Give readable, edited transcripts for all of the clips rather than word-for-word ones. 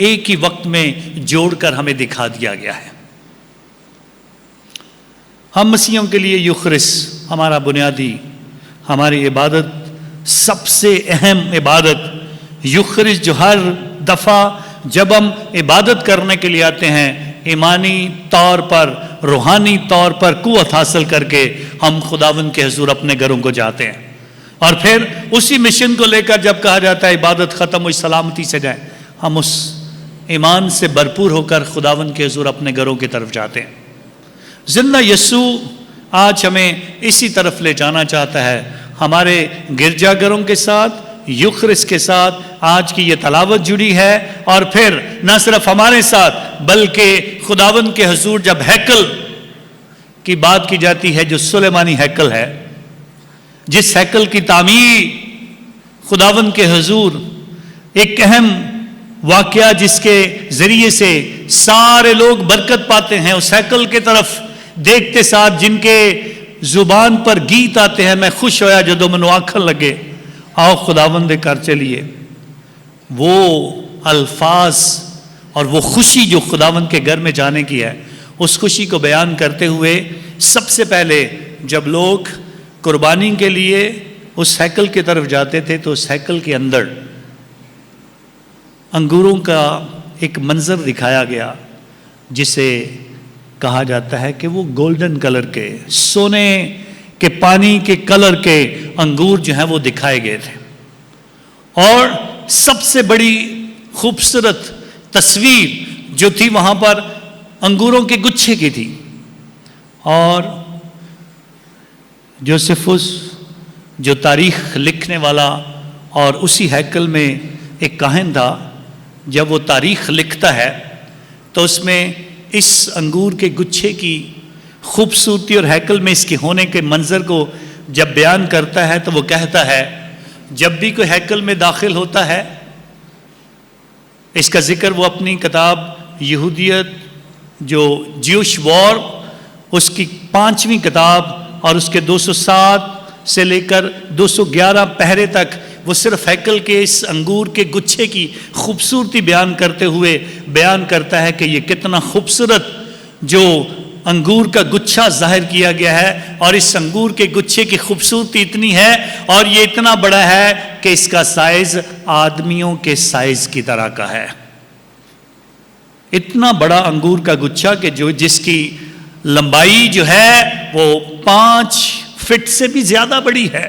ایک ہی وقت میں جوڑ کر ہمیں دکھا دیا گیا ہے۔ ہم مسیحیوں کے لیے یوخرس ہمارا بنیادی، ہماری عبادت، سب سے اہم عبادت یوخرس، جو ہر دفعہ جب ہم عبادت کرنے کے لیے آتے ہیں، ایمانی طور پر، روحانی طور پر قوت حاصل کر کے ہم خداوند کے حضور اپنے گھروں کو جاتے ہیں، اور پھر اسی مشن کو لے کر جب کہا جاتا ہے عبادت ختم ہوئی سلامتی سے جائیں، ہم اس ایمان سے بھرپور ہو کر خداوند کے حضور اپنے گھروں کی طرف جاتے ہیں۔ زندہ یسوع آج ہمیں اسی طرف لے جانا چاہتا ہے، ہمارے گرجا گھروں کے ساتھ، یوخرس کے ساتھ آج کی یہ تلاوت جڑی ہے، اور پھر نہ صرف ہمارے ساتھ بلکہ خداوند کے حضور جب ہیکل کی بات کی جاتی ہے، جو سلیمانی ہیکل ہے، جس ہیکل کی تعمیر خداوند کے حضور، ایک اہم واقعہ جس کے ذریعے سے سارے لوگ برکت پاتے ہیں، اس ہیکل کے طرف دیکھتے ساتھ جن کے زبان پر گیت آتے ہیں، میں خوش ہویا جدو منو آکھن لگے آؤ خداوند کر چلیے، وہ الفاظ اور وہ خوشی جو خداوند کے گھر میں جانے کی ہے، اس خوشی کو بیان کرتے ہوئے سب سے پہلے جب لوگ قربانی کے لیے اس ہیکل کی طرف جاتے تھے تو اس ہیکل کے اندر انگوروں کا ایک منظر دکھایا گیا، جسے کہا جاتا ہے کہ وہ گولڈن کلر کے، سونے کے پانی کے کلر کے انگور جو ہیں وہ دکھائے گئے تھے، اور سب سے بڑی خوبصورت تصویر جو تھی وہاں پر انگوروں کے گچھے کی تھی، اور جوسفس جو تاریخ لکھنے والا اور اسی ہیکل میں ایک کاہن تھا، جب وہ تاریخ لکھتا ہے تو اس میں اس انگور کے گچھے کی خوبصورتی اور ہیکل میں اس کے ہونے کے منظر کو جب بیان کرتا ہے تو وہ کہتا ہے جب بھی کوئی ہیکل میں داخل ہوتا ہے، اس کا ذکر وہ اپنی کتاب یہودیت جو جیوش وار، اس کی 5ویں کتاب اور اس کے 207 سے لے کر 211 پہرے تک وہ صرف ہیکل کے اس انگور کے گچھے کی خوبصورتی بیان کرتے ہوئے بیان کرتا ہے کہ یہ کتنا خوبصورت جو انگور کا گچھا ظاہر کیا گیا ہے، اور اس انگور کے گچھے کی خوبصورتی اتنی ہے اور یہ اتنا بڑا ہے کہ اس کا سائز آدمیوں کے سائز کی طرح کا ہے۔ اتنا بڑا انگور کا گچھا کہ جس کی لمبائی جو ہے وہ 5 فٹ سے بھی زیادہ بڑی ہے۔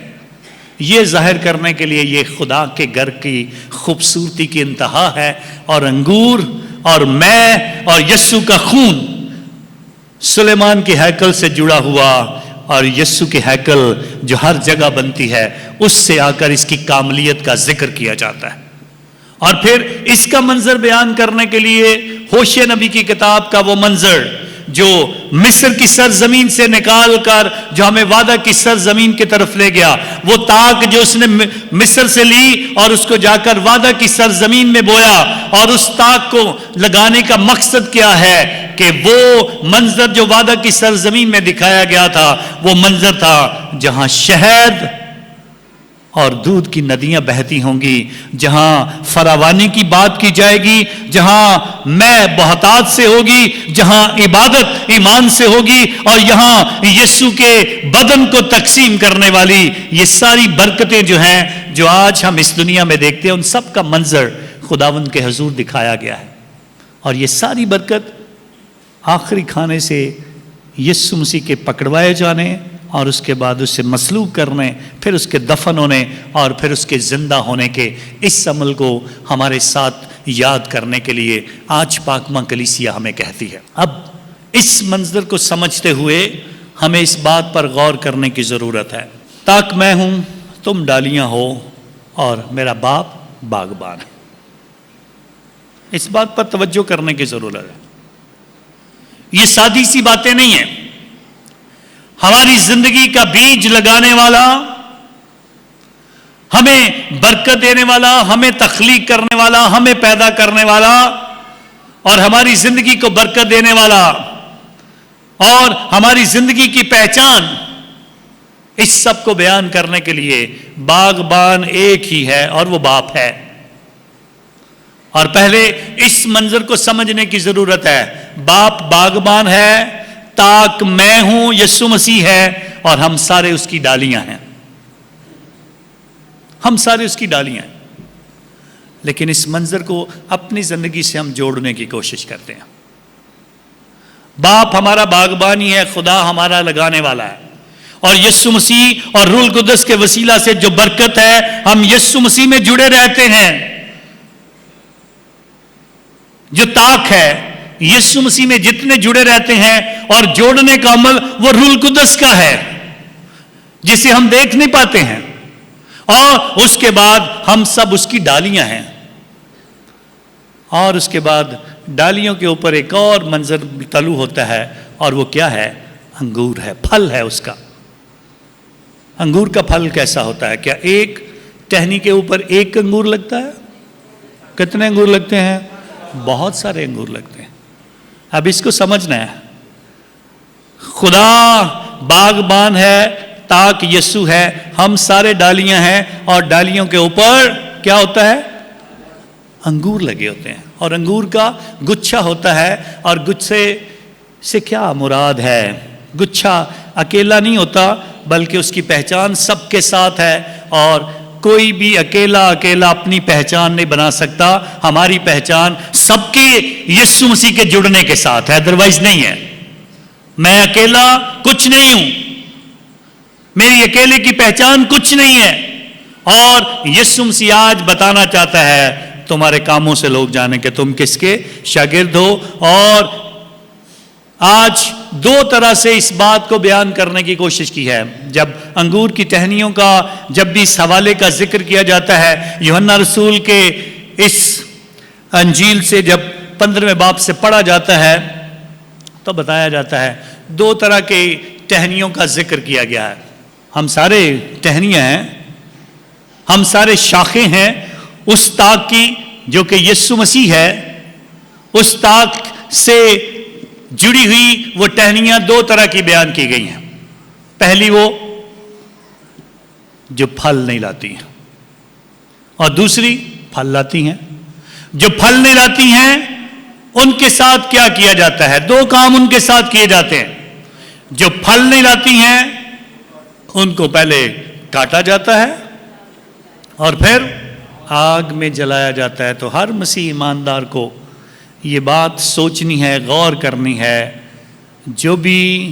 یہ ظاہر کرنے کے لیے یہ خدا کے گھر کی خوبصورتی کی انتہا ہے، اور انگور اور میں اور یسوع کا خون سلیمان کے ہیکل سے جڑا ہوا، اور یسوع کے ہیکل جو ہر جگہ بنتی ہے اس سے آ کر اس کی کاملیت کا ذکر کیا جاتا ہے۔ اور پھر اس کا منظر بیان کرنے کے لیے ہوشے نبی کی کتاب کا وہ منظر جو مصر کی سرزمین سے نکال کر جو ہمیں وعدہ کی سرزمین کی طرف لے گیا، وہ تاک جو اس نے مصر سے لی اور اس کو جا کر وعدہ کی سرزمین میں بویا، اور اس تاک کو لگانے کا مقصد کیا ہے کہ وہ منظر جو وعدہ کی سرزمین میں دکھایا گیا تھا وہ منظر تھا جہاں شہد اور دودھ کی ندیاں بہتی ہوں گی، جہاں فراوانی کی بات کی جائے گی، جہاں میں بہتات سے ہوگی، جہاں عبادت ایمان سے ہوگی، اور یہاں یسوع کے بدن کو تقسیم کرنے والی یہ ساری برکتیں جو ہیں جو آج ہم اس دنیا میں دیکھتے ہیں، ان سب کا منظر خداوند کے حضور دکھایا گیا ہے۔ اور یہ ساری برکت آخری کھانے سے یسوع مسیح کے پکڑوائے جانے اور اس کے بعد اسے مصلوب کرنے، پھر اس کے دفن ہونے اور پھر اس کے زندہ ہونے کے اس عمل کو ہمارے ساتھ یاد کرنے کے لیے آج پاکماں کلیسیا ہمیں کہتی ہے۔ اب اس منظر کو سمجھتے ہوئے ہمیں اس بات پر غور کرنے کی ضرورت ہے، تاک میں ہوں تم ڈالیاں ہو اور میرا باپ باغبان ہے۔ اس بات پر توجہ کرنے کی ضرورت ہے۔ یہ سادی سی باتیں نہیں ہیں۔ ہماری زندگی کا بیج لگانے والا، ہمیں برکت دینے والا، ہمیں تخلیق کرنے والا، ہمیں پیدا کرنے والا اور ہماری زندگی کو برکت دینے والا اور ہماری زندگی کی پہچان، اس سب کو بیان کرنے کے لیے باغبان ایک ہی ہے اور وہ باپ ہے۔ اور پہلے اس منظر کو سمجھنے کی ضرورت ہے. باپ باغبان ہے، تاک میں ہوں، یسوع مسیح ہے، اور ہم سارے اس کی ڈالیاں ہیں. ہم سارے اس کی ڈالیاں ہیں. لیکن اس منظر کو اپنی زندگی سے ہم جوڑنے کی کوشش کرتے ہیں. باپ ہمارا باغبانی ہے، خدا ہمارا لگانے والا ہے، اور یسوع مسیح اور روح القدس کے وسیلہ سے جو برکت ہے، ہم یسوع مسیح میں جڑے رہتے ہیں. جو طاق ہے، یسوع مسیح میں جتنے جڑے رہتے ہیں، اور جوڑنے کا عمل وہ روح القدس کا ہے جسے ہم دیکھ نہیں پاتے ہیں. اور اس کے بعد ہم سب اس کی ڈالیاں ہیں. اور اس کے بعد ڈالیوں کے اوپر ایک اور منظر طلوع ہوتا ہے، اور وہ کیا ہے؟ انگور ہے، پھل ہے اس کا. انگور کا پھل کیسا ہوتا ہے؟ کیا ایک ٹہنی کے اوپر ایک انگور لگتا ہے؟ کتنے انگور لگتے ہیں؟ بہت سارے انگور لگتے ہیں. اب اس کو سمجھنا ہے. خدا باغبان ہے، تاک یسوع ہے، ہم سارے ڈالیاں ہیں، اور ڈالیوں کے اوپر کیا ہوتا ہے؟ انگور لگے ہوتے ہیں. اور انگور کا گچھا ہوتا ہے. اور گچھے سے کیا مراد ہے؟ گچھا اکیلا نہیں ہوتا، بلکہ اس کی پہچان سب کے ساتھ ہے. اور کوئی بھی اکیلا اپنی پہچان نہیں بنا سکتا. ہماری پہچان سب کے یسوع مسیح کے جڑنے کے ساتھ ہے، ادروائز نہیں ہے. میں اکیلا کچھ نہیں ہوں، میری اکیلے کی پہچان کچھ نہیں ہے. اور یسوع مسیح آج بتانا چاہتا ہے تمہارے کاموں سے لوگ جانے کہ تم کس کے شاگرد ہو. اور آج دو طرح سے اس بات کو بیان کرنے کی کوشش کی ہے. جب انگور کی ٹہنیوں کا جب بھی اس حوالے کا ذکر کیا جاتا ہے، یوحنا رسول کے اس انجیل سے جب 15ویں باب سے پڑھا جاتا ہے تو بتایا جاتا ہے دو طرح کے ٹہنیوں کا ذکر کیا گیا ہے. ہم سارے ٹہنیاں ہیں، ہم سارے شاخیں ہیں اس طاق کی جو کہ یسوع مسیح ہے. اس طاق سے جڑی ہوئی وہ ٹہنیاں دو طرح کی بیان کی گئی ہیں. پہلی وہ جو پھل نہیں لاتی ہیں، اور دوسری پھل لاتی ہیں. جو پھل نہیں لاتی ہیں ان کے ساتھ کیا کیا جاتا ہے؟ دو کام ان کے ساتھ کیے جاتے ہیں. جو پھل نہیں لاتی ہیں ان کو پہلے کاٹا جاتا ہے اور پھر آگ میں جلایا جاتا ہے. تو ہر مسیح ایماندار کو یہ بات سوچنی ہے، غور کرنی ہے. جو بھی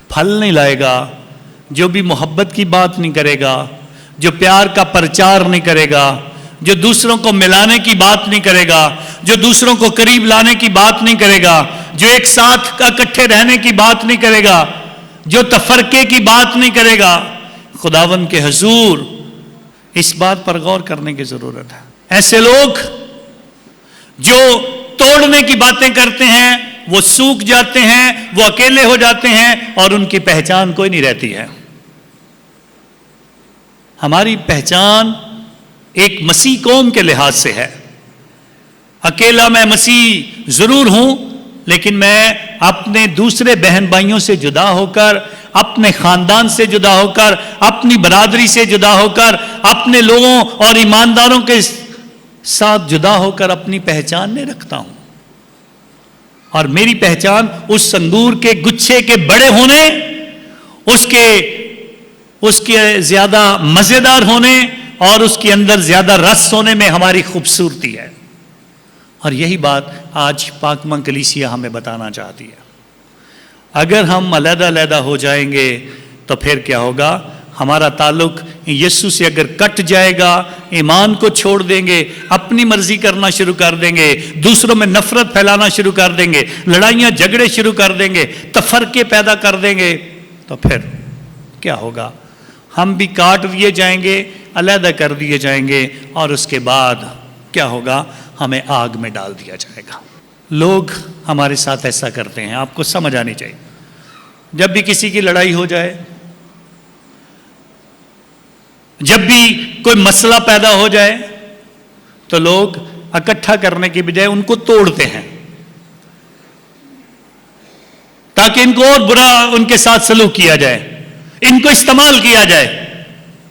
پھل نہیں لائے گا، جو بھی محبت کی بات نہیں کرے گا، جو پیار کا پرچار نہیں کرے گا، جو دوسروں کو ملانے کی بات نہیں کرے گا، جو دوسروں کو قریب لانے کی بات نہیں کرے گا، جو ایک ساتھ اکٹھے رہنے کی بات نہیں کرے گا، جو تفرقے کی بات نہیں کرے گا، خداوند کے حضور اس بات پر غور کرنے کی ضرورت ہے. ایسے لوگ جو توڑنے کی باتیں کرتے ہیں وہ سوکھ جاتے ہیں، وہ اکیلے ہو جاتے ہیں اور ان کی پہچان کوئی نہیں رہتی ہے. ہماری پہچان ایک مسیح قوم کے لحاظ سے ہے. اکیلا میں مسیح ضرور ہوں، لیکن میں اپنے دوسرے بہن بھائیوں سے جدا ہو کر، اپنے خاندان سے جدا ہو کر، اپنی برادری سے جدا ہو کر، اپنے لوگوں اور ایمانداروں کے ساتھ جدا ہو کر اپنی پہچان نہیں رکھتا ہوں. اور میری پہچان اس انگور کے گچھے کے بڑے ہونے، اس کے زیادہ مزیدار ہونے اور اس کے اندر زیادہ رس ہونے میں ہماری خوبصورتی ہے. اور یہی بات آج پاکمن کلیسیا ہمیں بتانا چاہتی ہے. اگر ہم علیحدہ علیحدہ ہو جائیں گے تو پھر کیا ہوگا؟ ہمارا تعلق یسوع سے اگر کٹ جائے گا، ایمان کو چھوڑ دیں گے، اپنی مرضی کرنا شروع کر دیں گے، دوسروں میں نفرت پھیلانا شروع کر دیں گے، لڑائیاں جھگڑے شروع کر دیں گے، تفرقے پیدا کر دیں گے، تو پھر کیا ہوگا؟ ہم بھی کاٹ دیے جائیں گے، علیحدہ کر دیے جائیں گے، اور اس کے بعد کیا ہوگا؟ ہمیں آگ میں ڈال دیا جائے گا. لوگ ہمارے ساتھ ایسا کرتے ہیں، آپ کو سمجھ آنی چاہیے. جب بھی کسی کی لڑائی ہو جائے، جب بھی کوئی مسئلہ پیدا ہو جائے، تو لوگ اکٹھا کرنے کی بجائے ان کو توڑتے ہیں تاکہ ان کو اور برا ان کے ساتھ سلوک کیا جائے، ان کو استعمال کیا جائے.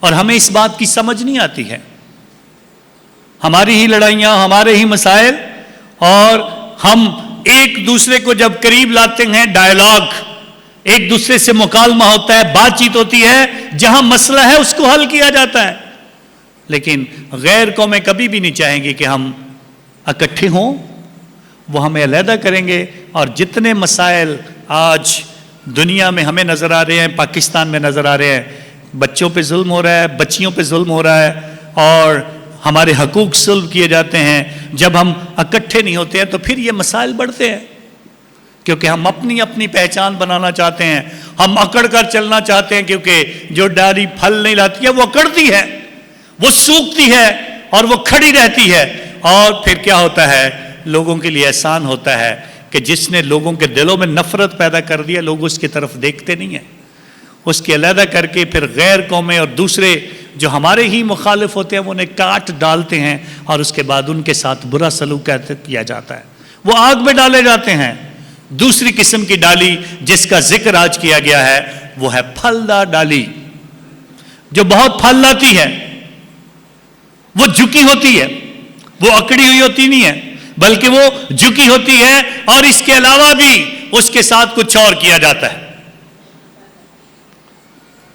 اور ہمیں اس بات کی سمجھ نہیں آتی ہے ہماری ہی لڑائیاں، ہمارے ہی مسائل، اور ہم ایک دوسرے کو جب قریب لاتے ہیں، ڈائلاگ، ایک دوسرے سے مکالمہ ہوتا ہے، بات چیت ہوتی ہے، جہاں مسئلہ ہے اس کو حل کیا جاتا ہے. لیکن غیر قومیں کبھی بھی نہیں چاہیں گی کہ ہم اکٹھے ہوں، وہ ہمیں علیحدہ کریں گے. اور جتنے مسائل آج دنیا میں ہمیں نظر آ رہے ہیں، پاکستان میں نظر آ رہے ہیں، بچوں پہ ظلم ہو رہا ہے، بچیوں پہ ظلم ہو رہا ہے، اور ہمارے حقوق سلب کیے جاتے ہیں، جب ہم اکٹھے نہیں ہوتے ہیں تو پھر یہ مسائل بڑھتے ہیں. کیونکہ ہم اپنی اپنی پہچان بنانا چاہتے ہیں، ہم اکڑ کر چلنا چاہتے ہیں، کیونکہ جو ڈالی پھل نہیں لاتی ہے وہ اکڑتی ہے، وہ سوکھتی ہے اور وہ کھڑی رہتی ہے. اور پھر کیا ہوتا ہے؟ لوگوں کے لیے احسان ہوتا ہے کہ جس نے لوگوں کے دلوں میں نفرت پیدا کر دیا، لوگ اس کی طرف دیکھتے نہیں ہیں، اس کے علیحدہ کر کے پھر غیر قومیں اور دوسرے جو ہمارے ہی مخالف ہوتے ہیں وہ انہیں کاٹ ڈالتے ہیں، اور اس کے بعد ان کے ساتھ برا سلوک کیا جاتا ہے، وہ آگ میں ڈالے جاتے ہیں. دوسری قسم کی ڈالی جس کا ذکر آج کیا گیا ہے وہ ہے پھلدار ڈالی، جو بہت پھل لاتی ہے. وہ جھکی ہوتی ہے، وہ اکڑی ہوئی ہوتی نہیں ہے، بلکہ وہ جھکی ہوتی ہے، اور اس کے علاوہ بھی اس کے ساتھ کچھ اور کیا جاتا ہے.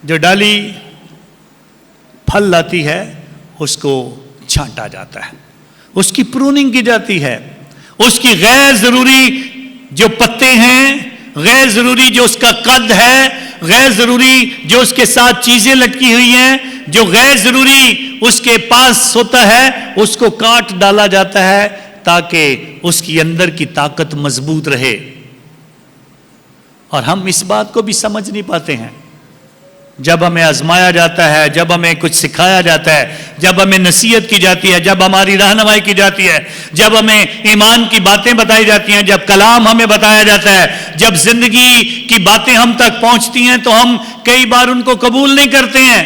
جو ڈالی پھل لاتی ہے اس کو چھانٹا جاتا ہے، اس کی پروننگ کی جاتی ہے، اس کی غیر ضروری جو پتے ہیں، غیر ضروری جو اس کا قد ہے، غیر ضروری جو اس کے ساتھ چیزیں لٹکی ہوئی ہیں، جو غیر ضروری اس کے پاس ہوتا ہے، اس کو کاٹ ڈالا جاتا ہے تاکہ اس کی اندر کی طاقت مضبوط رہے. اور ہم اس بات کو بھی سمجھ نہیں پاتے ہیں. جب ہمیں آزمایا جاتا ہے، جب ہمیں کچھ سکھایا جاتا ہے، جب ہمیں نصیحت کی جاتی ہے، جب ہماری رہنمائی کی جاتی ہے، جب ہمیں ایمان کی باتیں بتائی جاتی ہیں، جب کلام ہمیں بتایا جاتا ہے، جب زندگی کی باتیں ہم تک پہنچتی ہیں، تو ہم کئی بار ان کو قبول نہیں کرتے ہیں.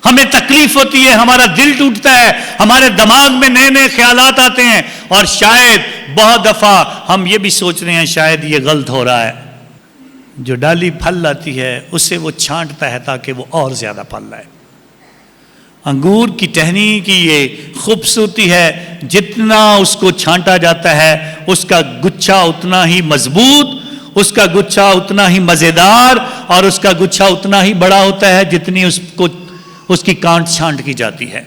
ہمیں تکلیف ہوتی ہے، ہمارا دل ٹوٹتا ہے، ہمارے دماغ میں نئے نئے خیالات آتے ہیں، اور شاید بہت دفعہ ہم یہ بھی سوچ رہے ہیں شاید یہ غلط ہو رہا ہے. جو ڈالی پھل لاتی ہے اسے وہ چھانٹتا ہے تاکہ وہ اور زیادہ پھل لائے. انگور کی ٹہنی کی یہ خوبصورتی ہے، جتنا اس کو چھانٹا جاتا ہے اس کا گچھا اتنا ہی مضبوط، اس کا گچھا اتنا ہی مزیدار، اور اس کا گچھا اتنا ہی بڑا ہوتا ہے جتنی اس کی کانٹ چھانٹ کی جاتی ہے.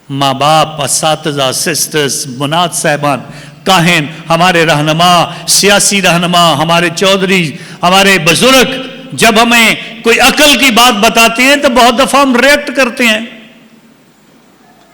ماں باپ، اساتذہ، سسٹرز، مناد صاحبان، کاہن، ہمارے رہنما، سیاسی رہنما، ہمارے چودھری، ہمارے بزرگ جب ہمیں کوئی عقل کی بات بتاتے ہیں تو بہت دفعہ ہم ریئیکٹ کرتے ہیں،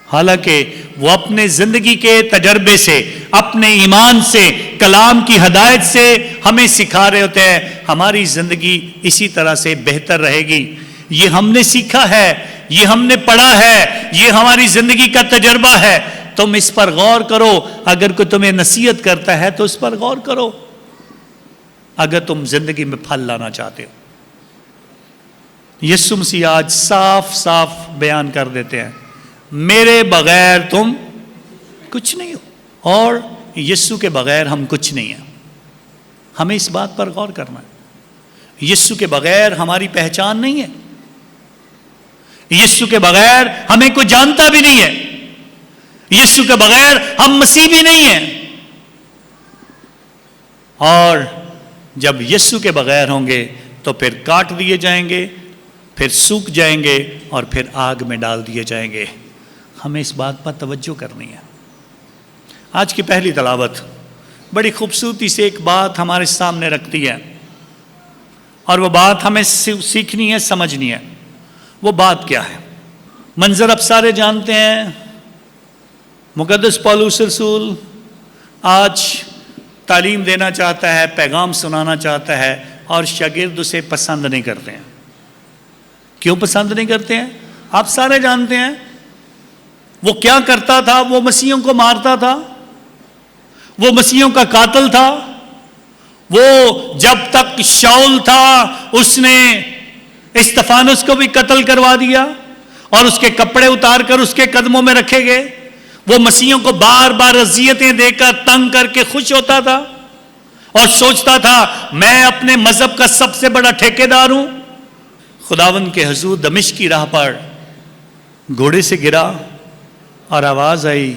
حالانکہ وہ اپنے زندگی کے تجربے سے، اپنے ایمان سے، کلام کی ہدایت سے ہمیں سکھا رہے ہوتے ہیں ہماری زندگی اسی طرح سے بہتر رہے گی. یہ ہم نے سیکھا ہے، یہ ہم نے پڑھا ہے، یہ ہماری زندگی کا تجربہ ہے. تم اس پر غور کرو. اگر کوئی تمہیں نصیحت کرتا ہے تو اس پر غور کرو، اگر تم زندگی میں پھل لانا چاہتے ہو. یسوع مسیح آج صاف صاف بیان کر دیتے ہیں، میرے بغیر تم کچھ نہیں ہو، اور یسوع کے بغیر ہم کچھ نہیں ہیں. ہمیں اس بات پر غور کرنا ہے. یسوع کے بغیر ہماری پہچان نہیں ہے، یسوع کے بغیر ہمیں کوئی جانتا بھی نہیں ہے، یسوع کے بغیر ہم مسیح بھی نہیں ہیں. اور جب یسوع کے بغیر ہوں گے تو پھر کاٹ دیے جائیں گے، پھر سوکھ جائیں گے، اور پھر آگ میں ڈال دیے جائیں گے. ہمیں اس بات پر توجہ کرنی ہے. آج کی پہلی تلاوت بڑی خوبصورتی سے ایک بات ہمارے سامنے رکھتی ہے، اور وہ بات ہمیں سیکھنی ہے، سمجھنی ہے. وہ بات کیا ہے؟ منظر اب سارے جانتے ہیں. مقدس پولس رسول آج تعلیم دینا چاہتا ہے، پیغام سنانا چاہتا ہے، اور شاگرد اسے پسند نہیں کرتے ہیں. کیوں پسند نہیں کرتے ہیں؟ آپ سارے جانتے ہیں. وہ کیا کرتا تھا؟ وہ مسیحیوں کو مارتا تھا، وہ مسیحیوں کا قاتل تھا. وہ جب تک شاؤل تھا اس نے استفانس کو بھی قتل کروا دیا، اور اس کے کپڑے اتار کر اس کے قدموں میں رکھے گئے. وہ مسیحیوں کو بار بار اذیتیں دے کر تنگ کر کے خوش ہوتا تھا، اور سوچتا تھا میں اپنے مذہب کا سب سے بڑا ٹھیکیدار ہوں. خداوند کے حضور دمشق کی راہ پر گھوڑے سے گرا، اور آواز آئی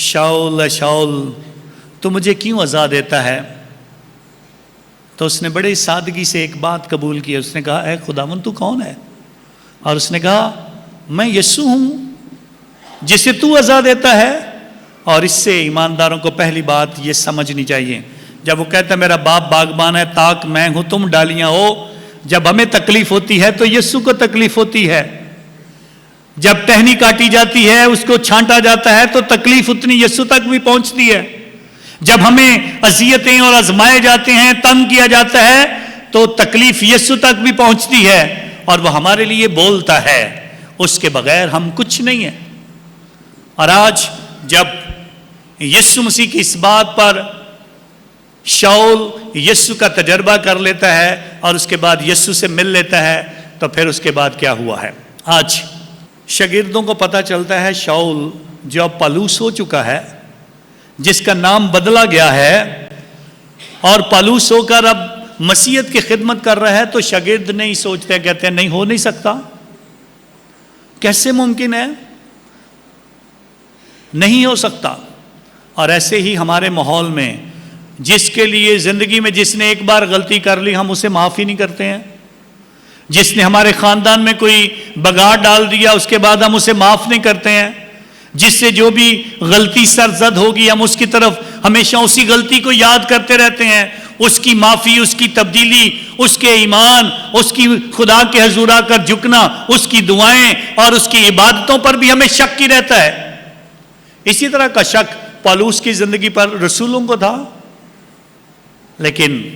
شاؤل شاؤل تو مجھے کیوں عذاب دیتا ہے؟ تو اس نے بڑے سادگی سے ایک بات قبول کی، اس نے کہا اے خداوند تو کون ہے؟ اور اس نے کہا میں یسوع ہوں جسے تو عذاب دیتا ہے۔ اور اس سے ایمانداروں کو پہلی بات یہ سمجھنی چاہیے، جب وہ کہتا ہے میرا باپ باغبان ہے، تاک میں ہوں تم ڈالیاں ہو، جب ہمیں تکلیف ہوتی ہے تو یسوع کو تکلیف ہوتی ہے، جب ٹہنی کاٹی جاتی ہے اس کو چھانٹا جاتا ہے تو تکلیف اتنی یسوع تک بھی پہنچتی ہے، جب ہمیں اذیتیں اور آزمائے جاتے ہیں، تنگ کیا جاتا ہے تو تکلیف یسوع تک بھی پہنچتی ہے اور وہ ہمارے لیے بولتا ہے، اس کے بغیر ہم کچھ نہیں ہیں۔ اور آج جب یسوع مسیح کی اس بات پر شاؤل یسوع کا تجربہ کر لیتا ہے اور اس کے بعد یسوع سے مل لیتا ہے، تو پھر اس کے بعد کیا ہوا ہے؟ آج شاگردوں کو پتہ چلتا ہے شاؤل جو اب پالوس ہو چکا ہے، جس کا نام بدلا گیا ہے اور پالوس ہو کر اب مسیحیت کی خدمت کر رہا ہے، تو شاگرد نہیں سوچتے، کہتے ہیں نہیں ہو نہیں سکتا، کیسے ممکن ہے؟ نہیں ہو سکتا۔ اور ایسے ہی ہمارے ماحول میں جس کے لیے زندگی میں جس نے ایک بار غلطی کر لی ہم اسے معاف ہی نہیں کرتے ہیں، جس نے ہمارے خاندان میں کوئی بگاڑ ڈال دیا اس کے بعد ہم اسے معاف نہیں کرتے ہیں، جس سے جو بھی غلطی سرزد ہوگی ہم اس کی طرف ہمیشہ اسی غلطی کو یاد کرتے رہتے ہیں، اس کی معافی، اس کی تبدیلی، اس کے ایمان، اس کی خدا کے حضور آ کر جھکنا، اس کی دعائیں اور اس کی عبادتوں پر بھی ہمیں شک ہی رہتا ہے۔ اسی طرح کا شک پالوس کی زندگی پر رسولوں کو تھا، لیکن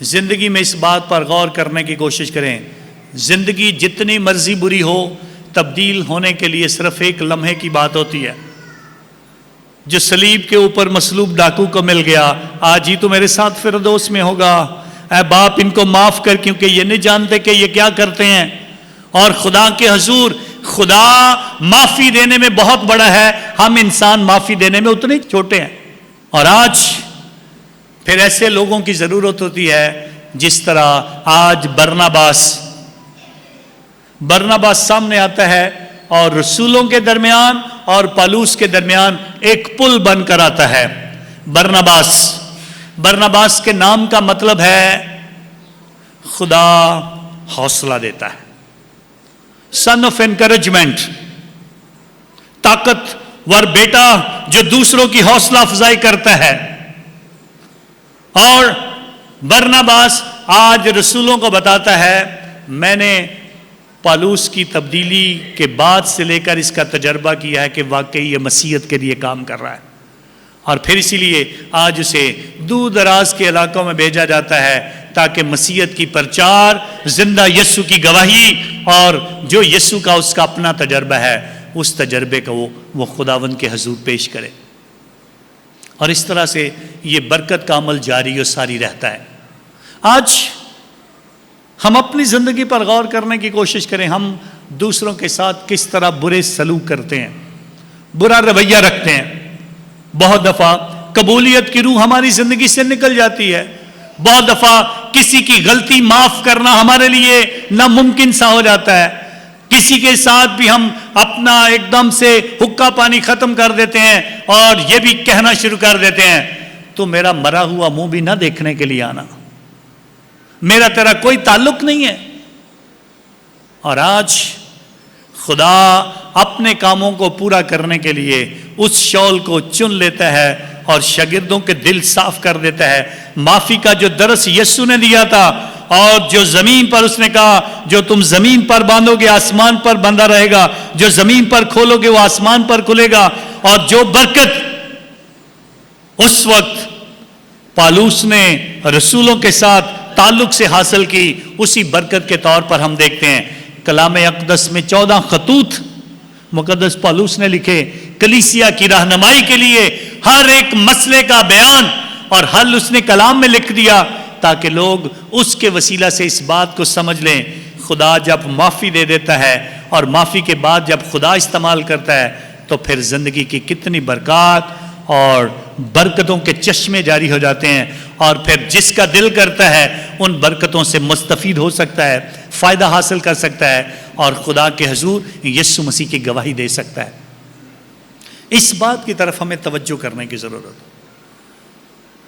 زندگی میں اس بات پر غور کرنے کی کوشش کریں، زندگی جتنی مرضی بری ہو تبدیل ہونے کے لیے صرف ایک لمحے کی بات ہوتی ہے۔ جو صلیب کے اوپر مصلوب ڈاکو کو مل گیا، آج ہی تو میرے ساتھ فردوس میں ہوگا، اے باپ ان کو معاف کر کیونکہ یہ نہیں جانتے کہ یہ کیا کرتے ہیں۔ اور خدا کے حضور خدا معافی دینے میں بہت بڑا ہے، ہم انسان معافی دینے میں اتنے چھوٹے ہیں۔ اور آج پھر ایسے لوگوں کی ضرورت ہوتی ہے جس طرح آج برناباس سامنے آتا ہے اور رسولوں کے درمیان اور پالوس کے درمیان ایک پل بن کر آتا ہے۔ برناباس کے نام کا مطلب ہے خدا حوصلہ دیتا ہے، سن آف انکریجمنٹ، طاقتور بیٹا جو دوسروں کی حوصلہ افزائی کرتا ہے۔ اور برناباس آج رسولوں کو بتاتا ہے میں نے پالوس کی تبدیلی کے بعد سے لے کر اس کا تجربہ کیا ہے کہ واقعی یہ مسیحیت کے لیے کام کر رہا ہے، اور پھر اسی لیے آج اسے دور دراز کے علاقوں میں بھیجا جاتا ہے تاکہ مسیحیت کی پرچار، زندہ یسوع کی گواہی اور جو یسوع کا اس کا اپنا تجربہ ہے اس تجربے کو وہ خداوند کے حضور پیش کرے۔ اور اس طرح سے یہ برکت کا عمل جاری و ساری رہتا ہے۔ آج ہم اپنی زندگی پر غور کرنے کی کوشش کریں، ہم دوسروں کے ساتھ کس طرح برے سلوک کرتے ہیں، برا رویہ رکھتے ہیں۔ بہت دفعہ قبولیت کی روح ہماری زندگی سے نکل جاتی ہے، بہت دفعہ کسی کی غلطی معاف کرنا ہمارے لیے ناممکن سا ہو جاتا ہے، کسی کے ساتھ بھی ہم اپنا ایک دم سے حقہ پانی ختم کر دیتے ہیں اور یہ بھی کہنا شروع کر دیتے ہیں تو میرا مرا ہوا منہ بھی نہ دیکھنے کے لیے آنا، میرا تیرا کوئی تعلق نہیں ہے۔ اور آج خدا اپنے کاموں کو پورا کرنے کے لیے اس شاؤل کو چن لیتا ہے اور شاگردوں کے دل صاف کر دیتا ہے۔ معافی کا جو درس یسوع نے دیا تھا اور جو زمین پر اس نے کہا جو تم زمین پر باندھو گے آسمان پر بندھا رہے گا، جو زمین پر کھولو گے وہ آسمان پر کھلے گا، اور جو برکت اس وقت پالوس نے رسولوں کے ساتھ تعلق سے حاصل کی، اسی برکت کے طور پر ہم دیکھتے ہیں کلام اقدس میں 14 خطوط مقدس پالوس نے لکھے کلیسیا کی رہنمائی کے لیے، ہر ایک مسئلے کا بیان اور حل اس نے کلام میں لکھ دیا تاکہ لوگ اس کے وسیلہ سے اس بات کو سمجھ لیں خدا جب معافی دے دیتا ہے اور معافی کے بعد جب خدا استعمال کرتا ہے تو پھر زندگی کی کتنی برکات اور برکتوں کے چشمے جاری ہو جاتے ہیں، اور پھر جس کا دل کرتا ہے ان برکتوں سے مستفید ہو سکتا ہے، فائدہ حاصل کر سکتا ہے اور خدا کے حضور یسوع مسیح کی گواہی دے سکتا ہے۔ اس بات کی طرف ہمیں توجہ کرنے کی ضرورت ہے۔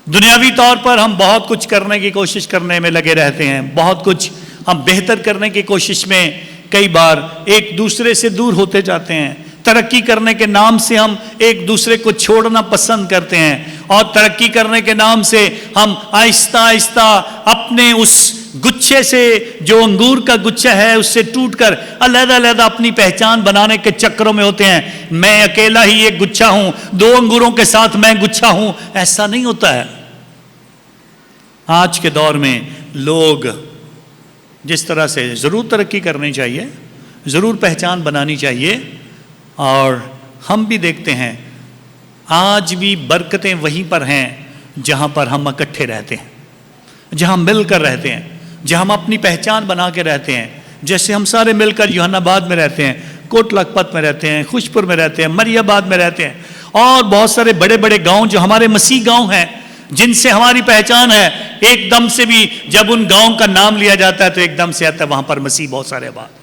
دنیاوی طور پر ہم بہت کچھ کرنے کی کوشش کرنے میں لگے رہتے ہیں، بہت کچھ ہم بہتر کرنے کی کوشش میں کئی بار ایک دوسرے سے دور ہوتے جاتے ہیں۔ ترقی کرنے کے نام سے ہم ایک دوسرے کو چھوڑنا پسند کرتے ہیں، اور ترقی کرنے کے نام سے ہم آہستہ آہستہ اپنے اس گچھے سے جو انگور کا گچھا ہے اس سے ٹوٹ کر علیحدہ علیحدہ اپنی پہچان بنانے کے چکروں میں ہوتے ہیں۔ میں اکیلا ہی ایک گچھا ہوں، دو انگوروں کے ساتھ میں گچھا ہوں، ایسا نہیں ہوتا ہے۔ آج کے دور میں لوگ جس طرح سے ضرور ترقی کرنی چاہیے، ضرور پہچان بنانی چاہیے، اور ہم بھی دیکھتے ہیں آج بھی برکتیں وہیں پر ہیں جہاں پر ہم اکٹھے رہتے ہیں، جہاں مل کر رہتے ہیں، جہاں ہم اپنی پہچان بنا کے رہتے ہیں۔ جیسے ہم سارے مل کر یوحنا آباد میں رہتے ہیں، کوٹ لکھپت میں رہتے ہیں، خوش پور میں رہتے ہیں، مری آباد میں رہتے ہیں، اور بہت سارے بڑے بڑے گاؤں جو ہمارے مسیح گاؤں ہیں جن سے ہماری پہچان ہے۔ ایک دم سے بھی جب ان گاؤں کا نام لیا جاتا ہے تو ایک دم سے آتا ہے وہاں پر مسیح بہت سارے آباد۔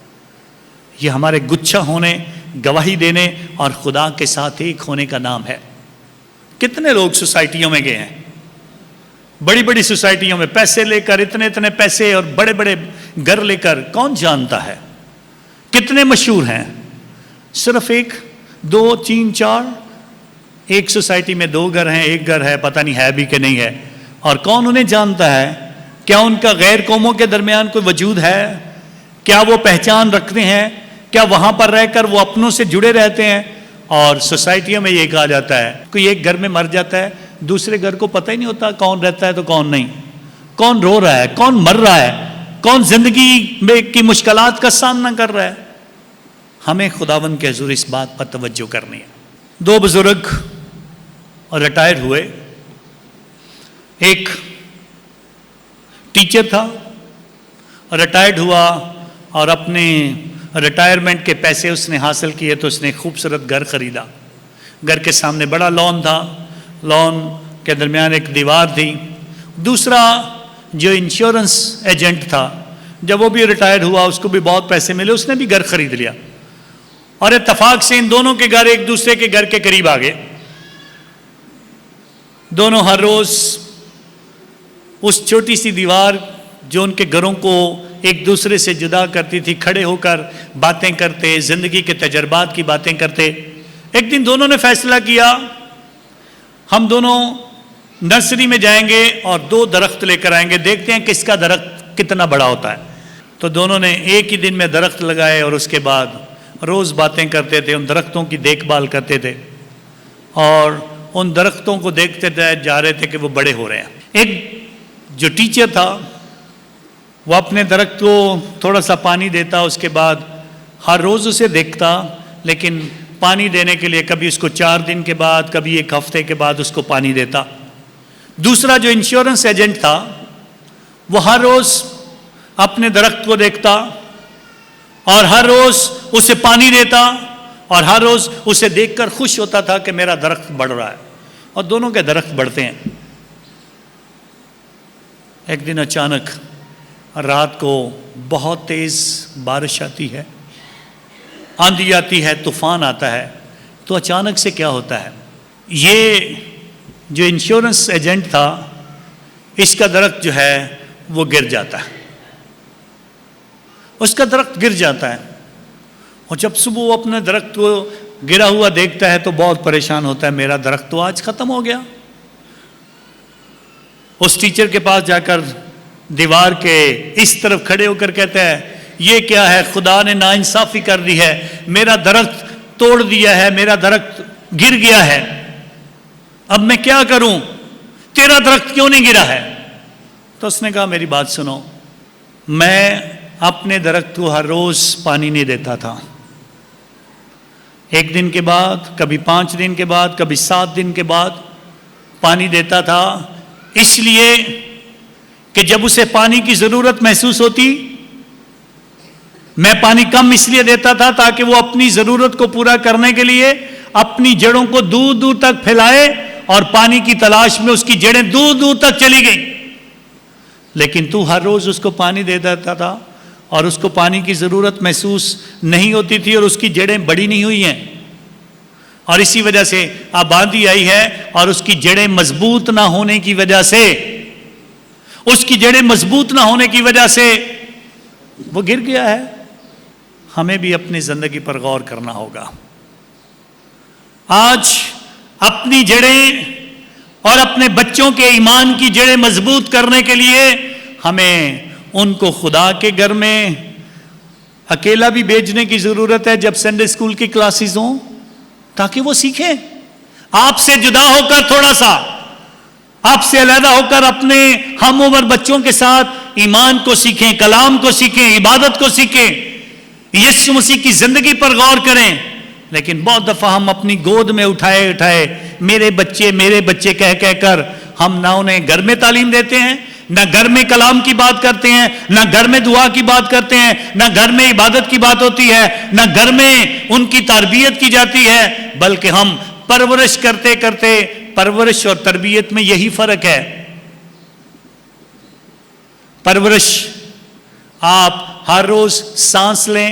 یہ ہمارے گچھا ہونے، گواہی دینے اور خدا کے ساتھ ایک ہونے کا نام ہے۔ کتنے لوگ سوسائٹیوں میں گئے ہیں، بڑی بڑی سوسائٹیوں میں پیسے لے کر، اتنے اتنے پیسے اور بڑے بڑے گھر لے کر، کون جانتا ہے کتنے مشہور ہیں؟ صرف ایک دو تین چار، ایک سوسائٹی میں دو گھر ہیں، ایک گھر ہے، پتہ نہیں ہے بھی کہ نہیں ہے، اور کون انہیں جانتا ہے؟ کیا ان کا غیر قوموں کے درمیان کوئی وجود ہے؟ کیا وہ پہچان رکھتے ہیں؟ کیا وہاں پر رہ کر وہ اپنوں سے جڑے رہتے ہیں؟ اور سوسائٹیوں میں یہ کہا جاتا ہے کوئی ایک گھر میں مر جاتا ہے، دوسرے گھر کو پتہ ہی نہیں ہوتا کون رہتا ہے تو کون نہیں، کون رو رہا ہے، کون مر رہا ہے، کون زندگی میں کی مشکلات کا سامنا کر رہا ہے۔ ہمیں خداوند کے حضور اس بات پر توجہ کرنی ہے۔ دو بزرگ ریٹائر ہوئے، ایک ٹیچر تھا، ریٹائرڈ ہوا اور اپنے ریٹائرمنٹ کے پیسے اس نے حاصل کیے تو اس نے خوبصورت گھر خریدا۔ گھر کے سامنے بڑا لان تھا، لان کے درمیان ایک دیوار تھی۔ دوسرا جو انشورنس ایجنٹ تھا، جب وہ بھی ریٹائر ہوا اس کو بھی بہت پیسے ملے، اس نے بھی گھر خرید لیا، اور اتفاق سے ان دونوں کے گھر ایک دوسرے کے گھر کے قریب آ گئے۔ دونوں ہر روز اس چھوٹی سی دیوار جو ان کے گھروں کو ایک دوسرے سے جدا کرتی تھی، کھڑے ہو کر باتیں کرتے، زندگی کے تجربات کی باتیں کرتے۔ ایک دن دونوں نے فیصلہ کیا ہم دونوں نرسری میں جائیں گے اور دو درخت لے کر آئیں گے، دیکھتے ہیں کس کا درخت کتنا بڑا ہوتا ہے۔ تو دونوں نے ایک ہی دن میں درخت لگائے اور اس کے بعد روز باتیں کرتے تھے، ان درختوں کی دیکھ بھال کرتے تھے اور ان درختوں کو دیکھتے جا رہے تھے کہ وہ بڑے ہو رہے ہیں۔ ایک جو ٹیچر تھا وہ اپنے درخت کو تھوڑا سا پانی دیتا، اس کے بعد ہر روز اسے دیکھتا، لیکن پانی دینے کے لیے کبھی اس کو 4 دن کے بعد، کبھی 1 ہفتے کے بعد اس کو پانی دیتا۔ دوسرا جو انشورنس ایجنٹ تھا وہ ہر روز اپنے درخت کو دیکھتا اور ہر روز اسے پانی دیتا اور ہر روز اسے دیکھ کر خوش ہوتا تھا کہ میرا درخت بڑھ رہا ہے، اور دونوں کے درخت بڑھتے ہیں۔ ایک دن اچانک رات کو بہت تیز بارش آتی ہے، آندھی آتی ہے، طوفان آتا ہے، تو اچانک سے کیا ہوتا ہے، یہ جو انشورنس ایجنٹ تھا اس کا درخت جو ہے وہ گر جاتا ہے، اس کا درخت گر جاتا ہے، اور جب صبح وہ اپنے درخت کو گرا ہوا دیکھتا ہے تو بہت پریشان ہوتا ہے، میرا درخت تو آج ختم ہو گیا۔ اس ٹیچر کے پاس جا کر دیوار کے اس طرف کھڑے ہو کر کہتا ہے یہ کیا ہے، خدا نے ناانصافی کر دی ہے، میرا درخت توڑ دیا ہے، میرا درخت گر گیا ہے، اب میں کیا کروں، تیرا درخت کیوں نہیں گرا ہے؟ تو اس نے کہا میری بات سنو، میں اپنے درخت کو ہر روز پانی نہیں دیتا تھا، 1 دن کے بعد، کبھی 5 دن کے بعد، کبھی 7 دن کے بعد پانی دیتا تھا، اس لیے کہ جب اسے پانی کی ضرورت محسوس ہوتی، میں پانی کم اس لیے دیتا تھا تاکہ وہ اپنی ضرورت کو پورا کرنے کے لیے اپنی جڑوں کو دور دور تک پھیلائے، اور پانی کی تلاش میں اس کی جڑیں دور دور تک چلی گئیں، لیکن تو ہر روز اس کو پانی دے دیتا تھا اور اس کو پانی کی ضرورت محسوس نہیں ہوتی تھی اور اس کی جڑیں بڑی نہیں ہوئی ہیں، اور اسی وجہ سے آبادی آئی ہے، اور اس کی جڑیں مضبوط نہ ہونے کی وجہ سے، اس کی جڑیں مضبوط نہ ہونے کی وجہ سے وہ گر گیا ہے۔ ہمیں بھی اپنی زندگی پر غور کرنا ہوگا۔ آج اپنی جڑیں اور اپنے بچوں کے ایمان کی جڑیں مضبوط کرنے کے لیے ہمیں ان کو خدا کے گھر میں اکیلا بھی بھیجنے کی ضرورت ہے جب سنڈے اسکول کی کلاسز ہوں، تاکہ وہ سیکھیں۔ آپ سے جدا ہو کر، تھوڑا سا آپ سے علیحدہ ہو کر اپنے ہم عمر بچوں کے ساتھ ایمان کو سیکھیں، کلام کو سیکھیں، عبادت کو سیکھیں، یسوع مسیح کی زندگی پر غور کریں۔ لیکن بہت دفعہ ہم اپنی گود میں اٹھائے میرے بچے کہہ کر ہم نہ انہیں گھر میں تعلیم دیتے ہیں، نہ گھر میں کلام کی بات کرتے ہیں، نہ گھر میں دعا کی بات کرتے ہیں، نہ گھر میں عبادت کی بات ہوتی ہے، نہ گھر میں ان کی تربیت کی جاتی ہے، بلکہ ہم پرورش کرتے پرورش اور تربیت میں یہی فرق ہے۔ پرورش، آپ ہر روز سانس لیں،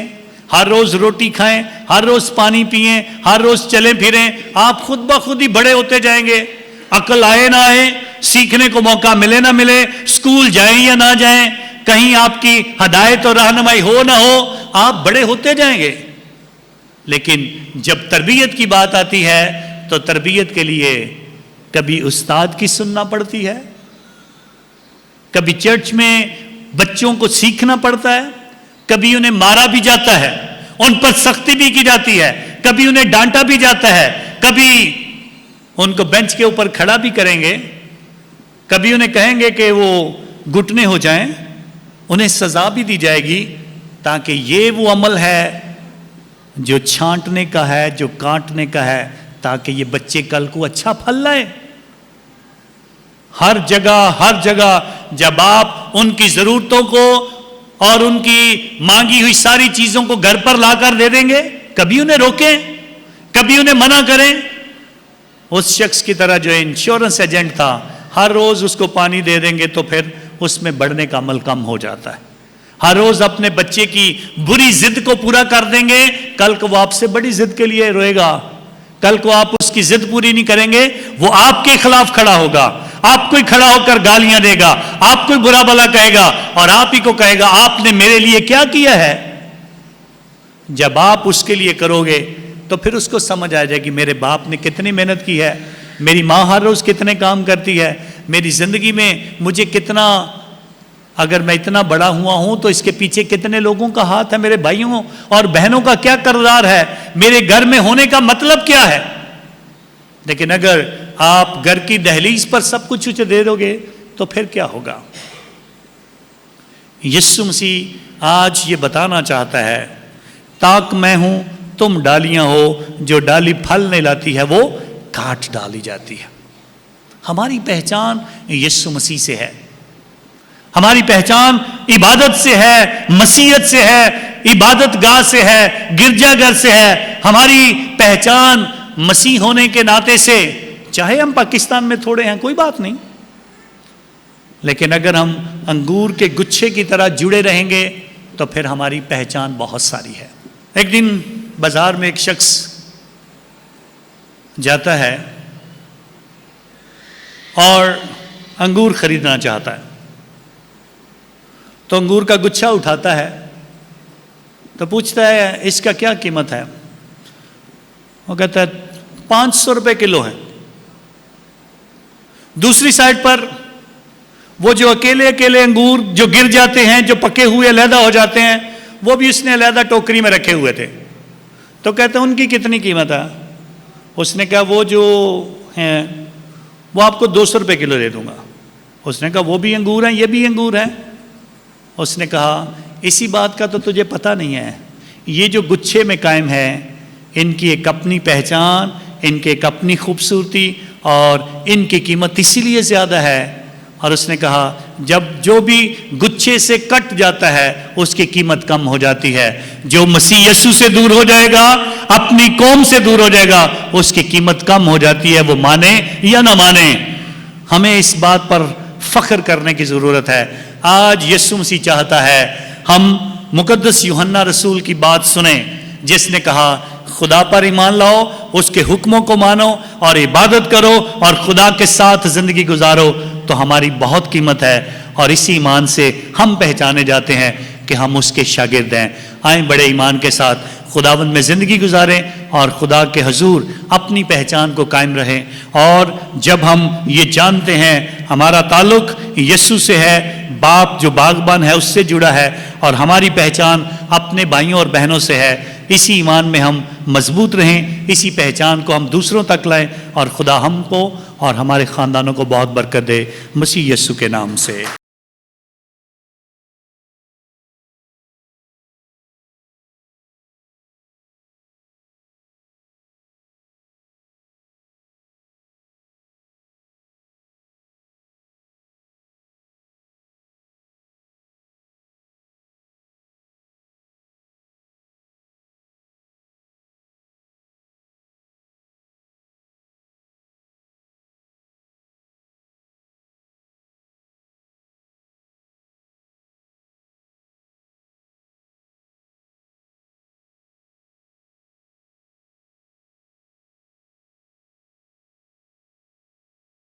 ہر روز روٹی کھائیں، ہر روز پانی پئیں، ہر روز چلیں پھریں، آپ خود بخود ہی بڑے ہوتے جائیں گے۔ عقل آئے نہ آئے، سیکھنے کو موقع ملے نہ ملے، اسکول جائیں یا نہ جائیں، کہیں آپ کی ہدایت اور رہنمائی ہو نہ ہو، آپ بڑے ہوتے جائیں گے۔ لیکن جب تربیت کی بات آتی ہے تو تربیت کے لیے کبھی استاد کی سننا پڑتی ہے، کبھی چرچ میں بچوں کو سیکھنا پڑتا ہے، کبھی انہیں مارا بھی جاتا ہے، ان پر سختی بھی کی جاتی ہے، کبھی انہیں ڈانٹا بھی جاتا ہے، کبھی ان کو بینچ کے اوپر کھڑا بھی کریں گے، کبھی انہیں کہیں گے کہ وہ گھٹنے ہو جائیں، انہیں سزا بھی دی جائے گی، تاکہ یہ وہ عمل ہے جو چھانٹنے کا ہے، جو کاٹنے کا ہے، تاکہ یہ بچے کل کو اچھا پھل لائے۔ ہر جگہ جب آپ ان کی ضرورتوں کو اور ان کی مانگی ہوئی ساری چیزوں کو گھر پر لا کر دے دیں گے، کبھی انہیں روکیں، کبھی انہیں منع کریں۔ اس شخص کی طرح جو انشورنس ایجنٹ تھا، ہر روز اس کو پانی دے دیں گے تو پھر اس میں بڑھنے کا عمل کم ہو جاتا ہے۔ ہر روز اپنے بچے کی بری ضد کو پورا کر دیں گے، کل کو وہ آپ سے بڑی ضد کے لیے روئے گا، کل کو آپ اس کی ضد پوری نہیں کریں گے، وہ آپ کے خلاف کھڑا ہوگا، آپ کو ہی کھڑا ہو کر گالیاں دے گا، آپ کو ہی برا بھلا کہے گا، اور آپ ہی کو کہے گا آپ نے میرے لیے کیا کیا ہے۔ جب آپ اس کے لیے کرو گے تو پھر اس کو سمجھ آ جائے گی میرے باپ نے کتنی محنت کی ہے، میری ماں ہر روز کتنے کام کرتی ہے، میری زندگی میں مجھے کتنا، اگر میں اتنا بڑا ہوا ہوں تو اس کے پیچھے کتنے لوگوں کا ہاتھ ہے، میرے بھائیوں اور بہنوں کا کیا کردار ہے، میرے گھر میں ہونے کا مطلب کیا ہے۔ لیکن اگر آپ گھر کی دہلیز پر سب کچھ دے دو گے تو پھر کیا ہوگا؟ یسوع مسیح آج یہ بتانا چاہتا ہے، تاک میں ہوں تم ڈالیاں ہو، جو ڈالی پھل نہیں لاتی ہے وہ کاٹ ڈالی جاتی ہے۔ ہماری پہچان یسوع مسیح سے ہے، ہماری پہچان عبادت سے ہے، مسیحیت سے ہے، عبادت گاہ سے ہے، گرجا گھر سے ہے۔ ہماری پہچان مسیح ہونے کے ناطے سے، چاہے ہم پاکستان میں تھوڑے ہیں کوئی بات نہیں، لیکن اگر ہم انگور کے گچھے کی طرح جڑے رہیں گے تو پھر ہماری پہچان بہت ساری ہے۔ ایک دن بازار میں ایک شخص جاتا ہے اور انگور خریدنا چاہتا ہے، تو انگور کا گچھا اٹھاتا ہے تو پوچھتا ہے اس کا کیا قیمت ہے؟ وہ کہتا ہے 500 روپے کلو ہے۔ دوسری سائڈ پر وہ جو اکیلے انگور جو گر جاتے ہیں، جو پکے ہوئے علیحدہ ہو جاتے ہیں، وہ بھی اس نے علیحدہ ٹوکری میں رکھے ہوئے تھے، تو کہتے ہیں ان کی کتنی قیمت ہے؟ اس نے کہا وہ جو ہیں وہ آپ کو 200 روپے کلو دے دوں گا۔ اس نے کہا وہ بھی انگور ہیں، یہ بھی انگور ہیں۔ اس نے کہا اسی بات کا تو تجھے پتہ نہیں ہے، یہ جو گچھے میں قائم ہے ان کی ایک اپنی پہچان، ان کی ایک اپنی خوبصورتی، اور ان کی قیمت اسی لیے زیادہ ہے۔ اور اس نے کہا جب جو بھی گچھے سے کٹ جاتا ہے اس کی قیمت کم ہو جاتی ہے، جو مسیح یسوع سے دور ہو جائے گا، اپنی قوم سے دور ہو جائے گا، اس کی قیمت کم ہو جاتی ہے، وہ مانے یا نہ مانے۔ ہمیں اس بات پر فخر کرنے کی ضرورت ہے۔ آج یسوع مسیح چاہتا ہے ہم مقدس یوحنا رسول کی بات سنیں، جس نے کہا خدا پر ایمان لاؤ، اس کے حکموں کو مانو اور عبادت کرو اور خدا کے ساتھ زندگی گزارو، تو ہماری بہت قیمت ہے، اور اسی ایمان سے ہم پہچانے جاتے ہیں کہ ہم اس کے شاگرد ہیں۔ آئیں بڑے ایمان کے ساتھ خداوند میں زندگی گزاریں اور خدا کے حضور اپنی پہچان کو قائم رہیں، اور جب ہم یہ جانتے ہیں ہمارا تعلق یسوع سے ہے، باپ جو باغبان ہے اس سے جڑا ہے، اور ہماری پہچان اپنے بھائیوں اور بہنوں سے ہے، اسی ایمان میں ہم مضبوط رہیں، اسی پہچان کو ہم دوسروں تک لائیں، اور خدا ہم کو اور ہمارے خاندانوں کو بہت برکت دے، مسیح یسوع کے نام سے۔